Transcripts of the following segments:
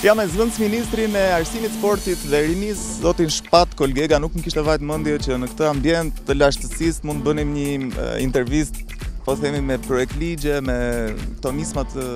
Jam me zëvendësministrin e Arsimit, Sportit dhe Rinisë, zotin Shpat Kolgega. Nuk më kishte vajt mendje që në këtë ambient të lashtësisë mund bënim një intervistë, po themi me projektligje, me këto nisma të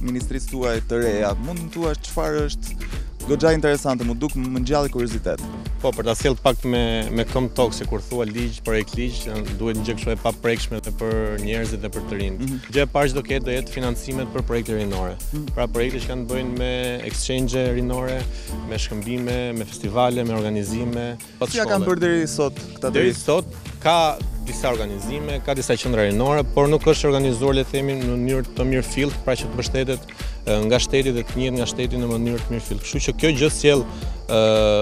ministrisë tuaj të reja. Mund të thuash çfarë është goxha interesante, më duk më ngjalli kuriozitet. Po, për ta sjell pak me këmbë tokë, se kur thua ligj, projektligj, duhet një gjë kështu e paprekshme edhe për njerëzit dhe për të rinjt. Gjë e parë që do jetë financimet për projekte rinore. Pra projekte që kanë të bëjnë me exchange rinore, me shkëmbime, me festivale, me organizime. Si ja kanë bërë deri sot këta të Deri sot ka disa organizime, ka disa qendra rinore, por nuk është organizuar, le të themi, në mënyrë të mirë fillt, pra që të mbështetet nga shteti dhe të njihet nga shteti në mënyrë të mirë fillt. Kështu që kjo gjë sjell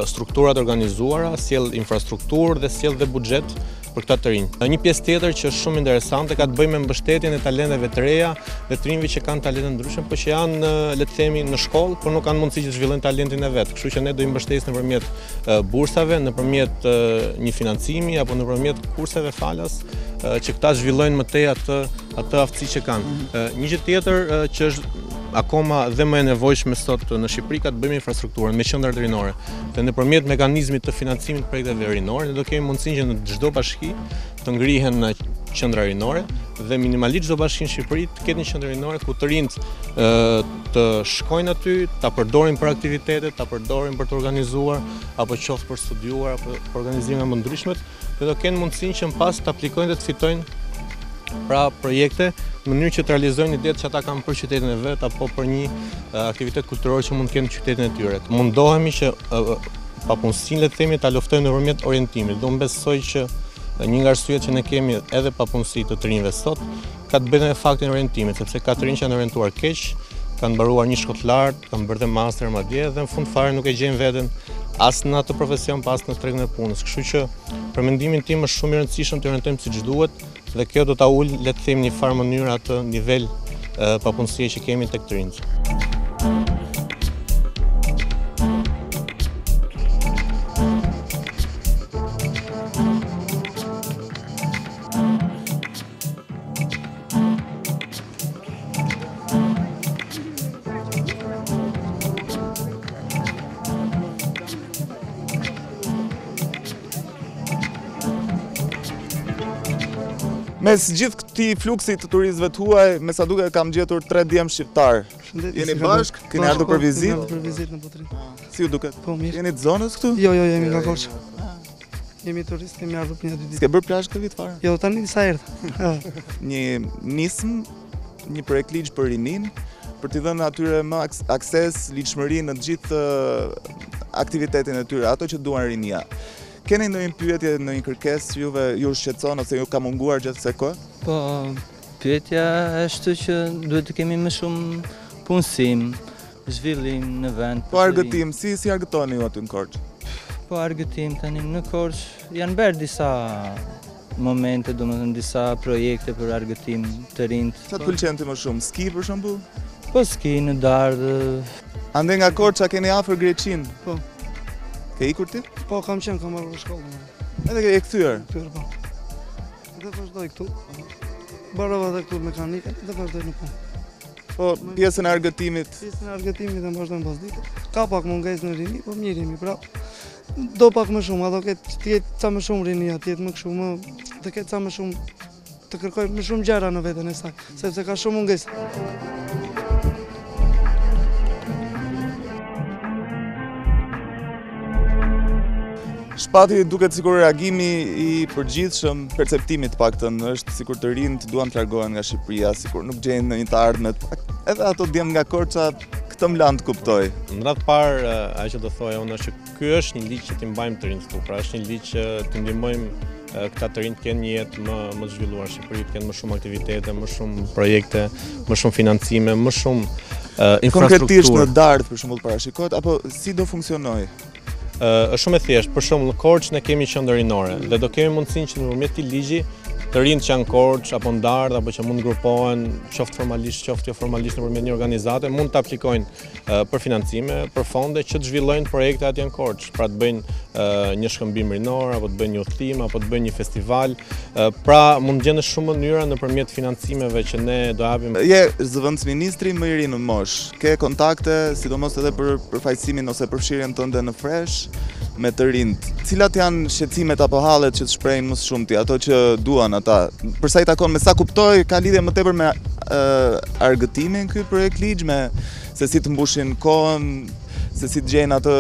strukturat organizuara, sjell infrastrukturë dhe sjell dhe buxhet për këta të rinj. Një pjesë tjetër që është shumë interesante ka të bëjë me mbështetjen e talenteve të reja dhe të rinjve që kanë talente ndryshme, por që janë, le të themi, në shkollë, por nuk kanë mundësi që të zhvillojnë talentin e vet. Kështu që ne do i mbështesim nëpërmjet bursave, nëpërmjet një financimi apo nëpërmjet kurseve falas që këta zhvillojnë më tej atë aftësi që kanë. Një gjë tjetër që është akoma dhe më e nevojshme sot në Shqipëri ka të bëjë me infrastrukturën, me qendrat rinore. Dhe nëpërmjet mekanizmit të financimit të projekteve rinore, ne do kemi mundësinë që në çdo bashki të ngrihen qendra rinore dhe minimalisht çdo bashki në Shqipëri të ketë një qendër rinore ku të rinjt të shkojnë aty, ta përdorin për aktivitete, ta përdorin për të organizuar, apo qoftë për studiuar, apo për organizime më ndryshme, dhe do kenë mundësinë që më pas të aplikojnë dhe të fitojnë pra projekte në mënyrë që të realizojnë idetë që ata kanë për qytetin e vet apo për një aktivitet kulturor që mund të kenë në qytetin e tyre. Mundohemi që papunësinë, le të themi, ta luftojmë nëpërmjet orientimit. Do besoj që një nga arsyet që ne kemi edhe papunësi të rinjve sot ka të bëjë me faktin e orientimit, sepse ka të rinj që janë orientuar keq, kanë mbaruar një shkollë lart, kanë bërë dhe master madje dhe në fund fare nuk e gjejnë veten as në atë profesion, pas në tregun e punës. Kështu që për mendimin tim është shumë i rëndësishëm të orientojmë siç duhet dhe kjo do ta ulë, le të themi, në një farë mënyrë atë nivel papunësie që kemi tek të rinjt. Mes gjithë këtij fluksi të turistëve tuaj, me sa duket kam gjetur 3 djem shqiptar. Jeni bashk? Keni ardhur për vizitë? Për vizitë në Butrintit. Si ju duket? Po mirë. Jeni të zonës këtu? Jo, jemi nga Korça. Jemi turistë, kemi ardhur për 1-2 ditë. S'ke bërë plazh këtë vit fare? Jo, tani disa erdha. Një nism, një projektligj për rinin, për t'i dhënë atyre më akses, ligjshmëri në të gjithë aktivitetin e tyre, ato që duan rinia. Keni ndonjë pyetje, ndonjë kërkesë që ju shqetëson ose ju ka munguar gjatë kësaj kohe? Po, pyetja është që duhet të kemi më shumë punësim, zhvillim në vend. Po argëtim, si argëtoni ju aty në Korçë? Po argëtim tani në Korçë janë bërë disa momente, domethënë disa projekte për argëtim të rinjt. Çfarë të pëlqen ti më shumë? Ski për shembull? Po ski në Dardë. Ande nga Korça keni afër Greqinë? Po. Ke ikur ti? Po, kam marrë në shkollë. Edhe ke kthyer? Kthyer, po. Dhe vazhdoj këtu. Mbarova edhe këtu mekanike dhe vazhdoj në punë. Po, pjesën e argëtimit? Pjesën e argëtimit dhe vazhdojmë pas dite. Ka pak mungesë në rini, po mirë jemi, pra. Do pak më shumë, ato ketë ca më shumë rinia, të jetë më kështu, të ketë ca më shumë, të kërkoj më shumë gjëra në veten e saj, sepse ka shumë mungesë. Shpati duket sikur reagimi i përgjithshëm, perceptimit paktën, është sikur të rinjt duan të largohen nga Shqipëria, sikur nuk gjejnë ndonjë të ardhmet. Edhe ato djem nga Korça këtë më lan të kuptoj. Në radhë parë, ajo që do thoja unë është që ky është një ligj që t'i mbajmë të rinjt këtu, pra është një ligj që t'i ndihmojmë këta të rinj të kenë një jetë më të zhvilluar në Shqipëri, të kenë më shumë aktivitete, më shumë projekte, më shumë financime, më shumë infrastrukturë. Konkretisht në Dardë për shembull parashikohet apo si do funksionojë? Është shumë e thjeshtë. Për shembull në Korçë ne kemi qendër rinore dhe do kemi mundësinë që nëpërmjet këtij ligji të rinjtë që janë korç apo ndardh apo që mund grupohen qoftë formalisht, qoftë jo formalisht nëpërmjet një organizate, mund të aplikojnë për financime, për fonde që të zhvillojnë projekte atje në korç, pra të bëjnë një shkëmbim rinor apo të bëjnë një udhëtim apo të bëjnë një festival. Pra mund gjendet shumë mënyra nëpërmjet financimeve që ne do japim. Je zëvendësministri më i ri në moshë. Ke kontakte, sidomos edhe për përfaqësimin ose përfshirjen tënde në fresh me të rinjt. Cilat janë shqetësimet apo hallet që të shprehin më së shumti, ato që duan ata? Për sa i takon, me sa kuptoj, ka lidhje më tepër me argëtimin ky projektligj, me se si të mbushin kohën, se si të gjejnë atë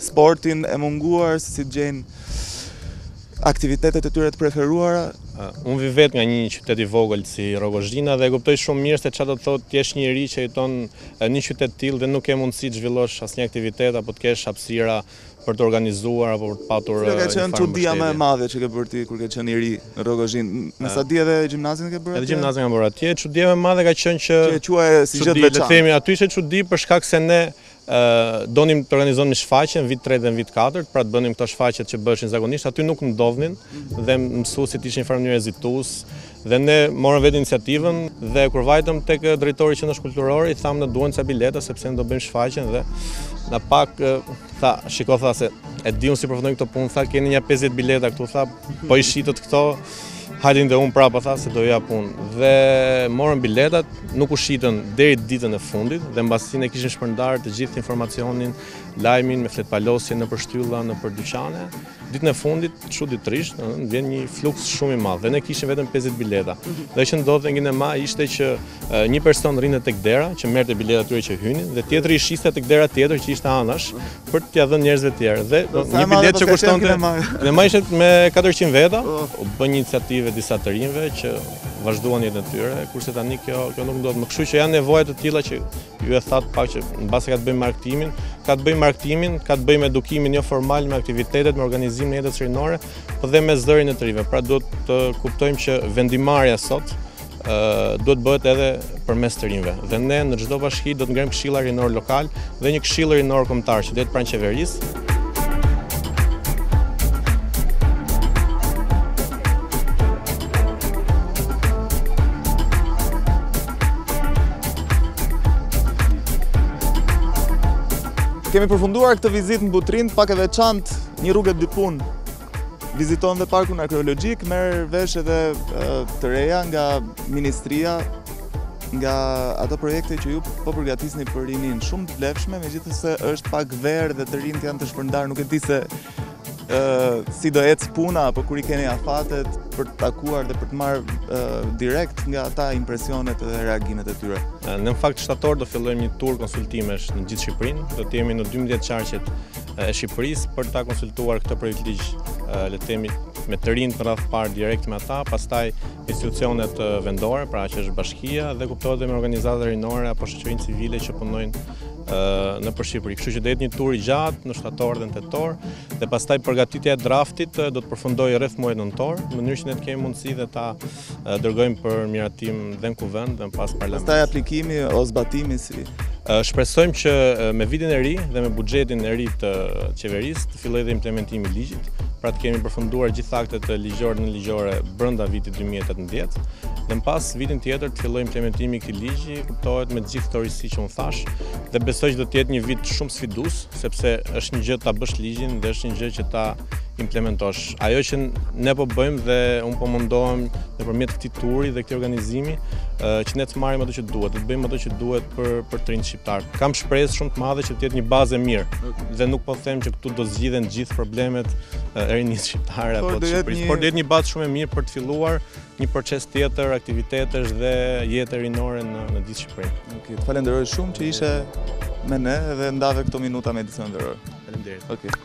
sportin e munguar, se si të gjejnë aktivitetet e tyre të preferuara. Unë vi vetë nga një qytet i vogël si Rogozhina dhe kuptoj shumë mirë se çfarë do të thotë të jesh një njerëz që jeton në një qytet të tillë dhe nuk ke mundësi të zhvillosh asnjë aktivitet apo të kesh hapësira për të organizuar apo për të patur një farë qenë çudia më e madhe që ke bërë ti kur ke qenë i ri në Rogozhinë? Me sa di edhe gjimnazin ke bërë atje? Edhe gjimnazin kam bërë atje. Çudia më e madhe ka qenë që e quaj si gjë të veçantë. Themi aty ishte çudi për shkak se ne donim të organizonim shfaqje në vit 3 dhe në vit 4, pra të bënim këto shfaqjet që bëheshin zakonisht, aty nuk ndodhnin dhe mësuesit ishin në farë mënyrë hezitues dhe ne morëm vetë iniciativën dhe kur vajtëm tek drejtori i qendrës kulturore i thamë ne duhen ca bileta sepse ne do bëjmë shfaqjen dhe na pak tha, shiko tha se e di unë si përfundojmë këto punë, tha keni një 50 bileta këtu, tha po i shitët këto. Hajtin dhe unë prapa tha se do ja punë dhe morëm biletat, nuk u shitën deri ditën e fundit dhe mbasi ne kishim shpërndarë të gjithë informacionin, lajmin me fletpalosje në për shtylla, në për dyqane. Ditën e fundit, çuditërisht, vjen një fluks shumë i madh dhe ne kishim vetëm 50 bileta. Dhe që ndodhte në kinema ishte që një person rrinte tek dera që merrte biletat atyre që hynin dhe tjetri ishte tek dera tjetër që ishte anash për t'ia dhënë njerëzve të tjerë. Dhe një biletë që kushtonte kinema ishte me 400 veta, u bën një iniciativë disa të rinjve që vazhduan jetën e tyre, kurse tani kjo nuk ndodh më. Kështu që janë nevoja të tilla që ju e thatë pak që mbase ka të bëjmë marketimin, ka të bëjmë edukimin jo formal me aktivitetet, me organizimin e jetës rinore, por dhe me zërin e të rinjve. Pra duhet të kuptojmë që vendimarrja sot duhet bëhet edhe përmes të rinjve. Dhe ne në çdo bashki do të ngrem këshilla rinor lokal dhe një këshill rinor kombëtar që do të pranë qeverisë. Kemi përfunduar këtë vizitë në Butrintit pak e veçantë, një rrugë dy punë. Viziton dhe parkun arkeologjik, merr vesh edhe të reja nga ministria, nga ato projekte që ju po përgatisni për rinin, shumë të vlefshme, megjithëse është pak verë dhe të rinjt janë të shpërndarë, nuk e di se si do ecë puna apo kur i keni afatet për të takuar dhe për të marrë direkt nga ata impresionet dhe reagimet e tyre. Në fakt shtator do fillojmë një tur konsultimesh në gjithë Shqipërinë, do të jemi në 12 qarqet e Shqipërisë për ta konsultuar këtë projektligj, le të themi me të rinjt në radhë parë direkt me ata, pastaj institucionet vendore, pra që është bashkia dhe kuptohet dhe me organizata rinore apo shoqërinë civile që punojnë në për Shqipëri. Kështu që do jetë një tur i gjatë në shtator dhe në tetor dhe pastaj përgatitja e draftit do të përfundojë rreth muajit nëntor, në mënyrë që ne të kemi mundësi dhe ta dërgojmë për miratim dhe në kuvend dhe në pas parlament. Pastaj aplikimi o zbatimi si? Shpresojmë që me vitin e ri dhe me buxhetin e ri të qeverisë të fillojë dhe implementimi i ligjit, pra të kemi përfunduar gjithë aktet ligjore në ligjore brenda vitit 2018 dhe në pas vitin tjetër të fillojë implementimi i këtij ligji, kuptohet me gjithë këto risi që unë thash dhe besoj që do të jetë një vit shumë sfidues sepse është një gjë ta bësh ligjin dhe është një gjë që ta implementosh. Ajo që ne po bëjmë dhe unë po mundohem nëpërmjet këtij turi dhe këtij organizimi që ne të marrim ato që duhet, të bëjmë ato që duhet për të rinjt shqiptar. Kam shpresë shumë të madhe që të jetë një bazë e mirë dhe nuk po them që këtu do zgjidhen gjithë problemet e rinisë shqiptare apo të Shqipërisë, por do jetë një bazë shumë e mirë për të filluar një proces tjetër, aktivitetesh dhe jetë rinore në gjithë Shqipërinë. Okej, falenderoj shumë që ishe me ne dhe ndave këto minuta me Edicionin Veror. Faleminderit. Okej.